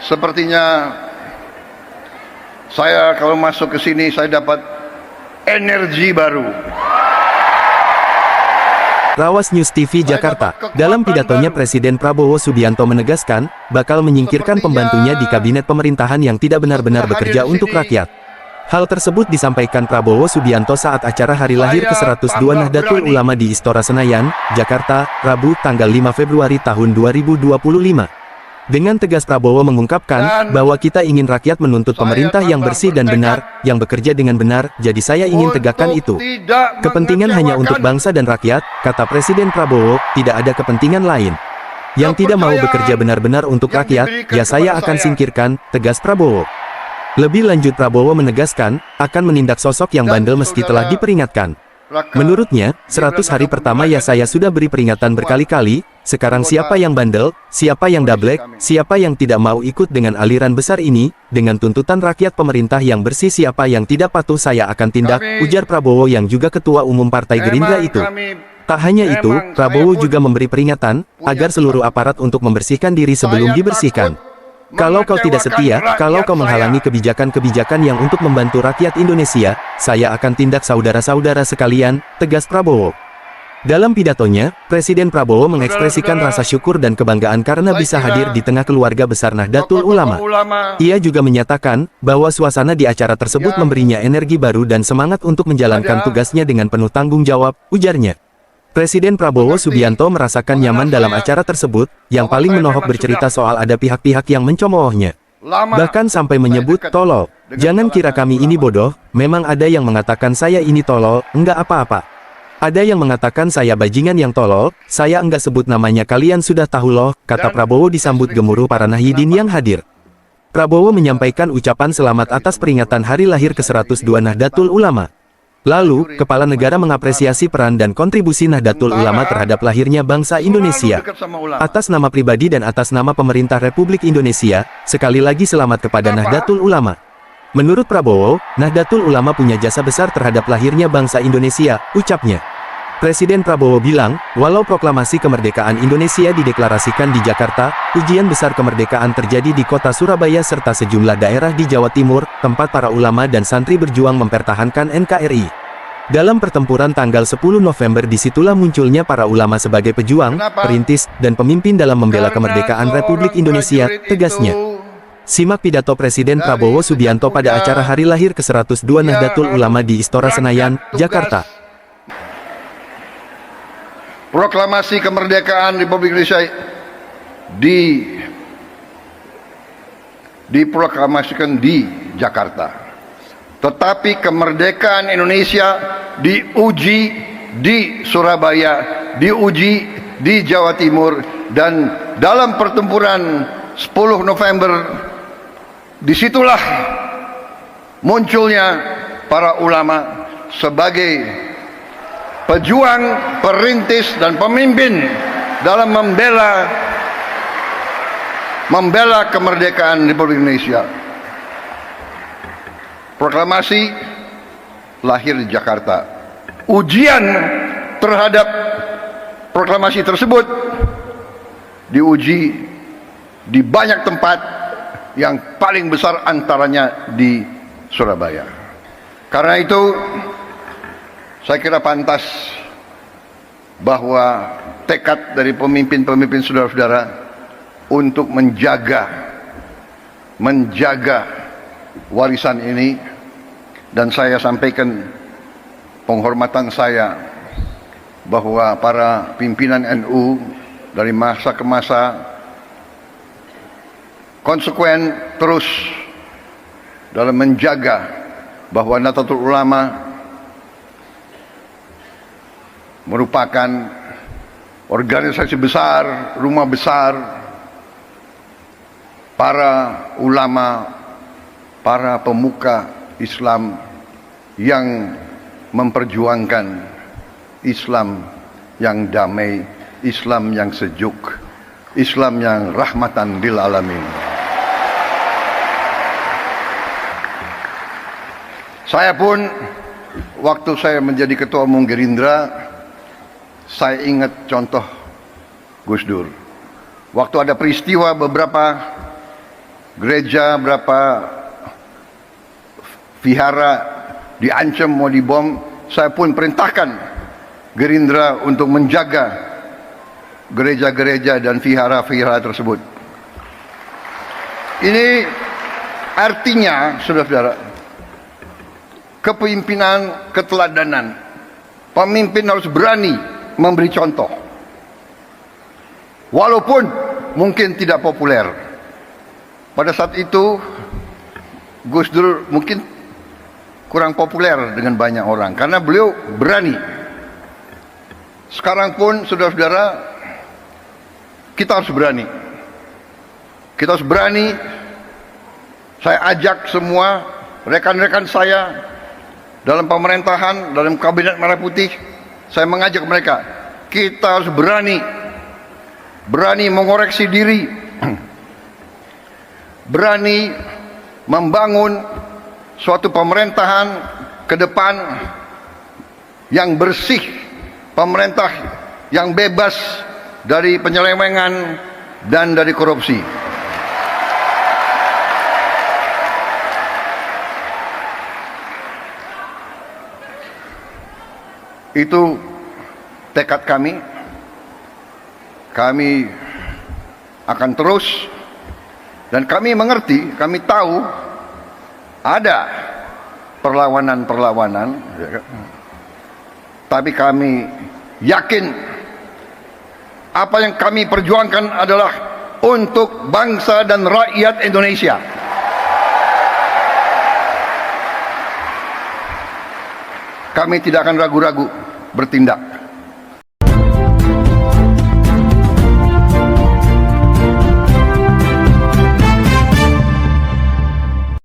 Sepertinya saya kalau masuk ke sini saya dapat energi baru. Rawas News TV Jakarta. Dalam pidatonya Presiden Prabowo Subianto menegaskan bakal menyingkirkan pembantunya di kabinet pemerintahan yang tidak benar-benar bekerja untuk rakyat. Hal tersebut disampaikan Prabowo Subianto saat acara hari lahir ke-102 Nahdlatul Ulama di Istora Senayan, Jakarta, Rabu tanggal 5 Februari tahun 2025. Dengan tegas Prabowo mengungkapkan bahwa kita ingin rakyat menuntut pemerintah yang bersih dan benar, yang bekerja dengan benar, jadi saya ingin tegakkan itu. Kepentingan hanya untuk bangsa dan rakyat, kata Presiden Prabowo, tidak ada kepentingan lain. Yang tidak mau bekerja benar-benar untuk rakyat, ya saya akan singkirkan, tegas Prabowo. Lebih lanjut Prabowo menegaskan, akan menindak sosok yang bandel meski telah diperingatkan. Menurutnya, 100 hari pertama ya saya sudah beri peringatan berkali-kali, sekarang siapa yang bandel, siapa yang dablek, siapa yang tidak mau ikut dengan aliran besar ini, dengan tuntutan rakyat pemerintah yang bersih siapa yang tidak patuh saya akan tindak, ujar Prabowo yang juga Ketua Umum Partai Gerindra itu. Tak hanya itu, Prabowo juga memberi peringatan, agar seluruh aparat untuk membersihkan diri sebelum dibersihkan. Kalau kau tidak setia, kalau kau menghalangi kebijakan-kebijakan yang untuk membantu rakyat Indonesia, saya akan tindak saudara-saudara sekalian, tegas Prabowo. Dalam pidatonya, Presiden Prabowo mengekspresikan rasa syukur dan kebanggaan karena bisa hadir di tengah keluarga besar Nahdlatul Ulama. Ia juga menyatakan, bahwa suasana di acara tersebut memberinya energi baru dan semangat untuk menjalankan tugasnya dengan penuh tanggung jawab, ujarnya. Presiden Prabowo Subianto merasakan nyaman dalam acara tersebut, yang paling menohok bercerita soal ada pihak-pihak yang mencemoohnya. Bahkan sampai menyebut tolol. Jangan kira kami ini bodoh, memang ada yang mengatakan saya ini tolol, enggak apa-apa. Ada yang mengatakan saya bajingan yang tolol, saya enggak sebut namanya kalian sudah tahu loh, kata Prabowo disambut gemuruh para nahdlin yang hadir. Prabowo menyampaikan ucapan selamat atas peringatan hari lahir ke-102 Nahdlatul Ulama. Lalu, Kepala Negara mengapresiasi peran dan kontribusi Nahdlatul Ulama terhadap lahirnya bangsa Indonesia. Atas nama pribadi dan atas nama pemerintah Republik Indonesia, sekali lagi selamat kepada Nahdlatul Ulama. Menurut Prabowo, Nahdlatul Ulama punya jasa besar terhadap lahirnya bangsa Indonesia, ucapnya. Presiden Prabowo bilang, walau proklamasi kemerdekaan Indonesia dideklarasikan di Jakarta, ujian besar kemerdekaan terjadi di kota Surabaya serta sejumlah daerah di Jawa Timur, tempat para ulama dan santri berjuang mempertahankan NKRI. Dalam pertempuran tanggal 10 November disitulah munculnya para ulama sebagai pejuang, perintis, dan pemimpin dalam membela kemerdekaan Republik Indonesia, tegasnya. Simak pidato Presiden Prabowo Subianto pada acara hari lahir ke-102 Nahdlatul Ulama di Istora Senayan, Jakarta. Proklamasi kemerdekaan Republik Indonesia diproklamasikan di Jakarta. Tetapi kemerdekaan Indonesia diuji di Surabaya, diuji di Jawa Timur, dan dalam pertempuran 10 November disitulah munculnya para ulama sebagai pejuang, perintis, dan pemimpin dalam membela kemerdekaan Republik Indonesia. Proklamasi lahir di Jakarta. Ujian terhadap proklamasi tersebut diuji di banyak tempat, yang paling besar antaranya di Surabaya. Karena itu, saya kira pantas bahwa tekad dari pemimpin-pemimpin saudara-saudara untuk menjaga warisan ini, dan saya sampaikan penghormatan saya bahwa para pimpinan NU dari masa ke masa konsekuen terus dalam menjaga bahwa Nahdlatul Ulama merupakan organisasi besar, rumah besar para ulama, para pemuka Islam yang memperjuangkan Islam yang damai, Islam yang sejuk, Islam yang rahmatan lil alamin. Saya pun waktu saya menjadi Ketua Umum Gerindra, saya ingat contoh Gus Dur. Waktu ada peristiwa beberapa gereja, berapa vihara diancam mau dibom, saya pun perintahkan Gerindra untuk menjaga gereja-gereja dan vihara-vihara tersebut. Ini artinya, saudara-saudara, kepemimpinan, keteladanan. Pemimpin harus berani memberi contoh. Walaupun mungkin tidak populer. Pada saat itu, Gus Dur mungkin kurang populer dengan banyak orang, karena beliau berani. Sekarang pun, saudara-saudara, kita harus berani. Kita harus berani. Saya ajak semua rekan-rekan saya dalam pemerintahan, dalam kabinet Merah Putih, saya mengajak mereka, kita harus berani. Berani mengoreksi diri. Berani membangun suatu pemerintahan ke depan yang bersih. Pemerintah yang bebas dari penyelewengan dan dari korupsi. Itu tekad kami. Kami akan terus, dan kami mengerti, kami tahu ada perlawanan-perlawanan, tapi kami yakin apa yang kami perjuangkan adalah untuk bangsa dan rakyat Indonesia. Kami tidak akan ragu-ragu bertindak.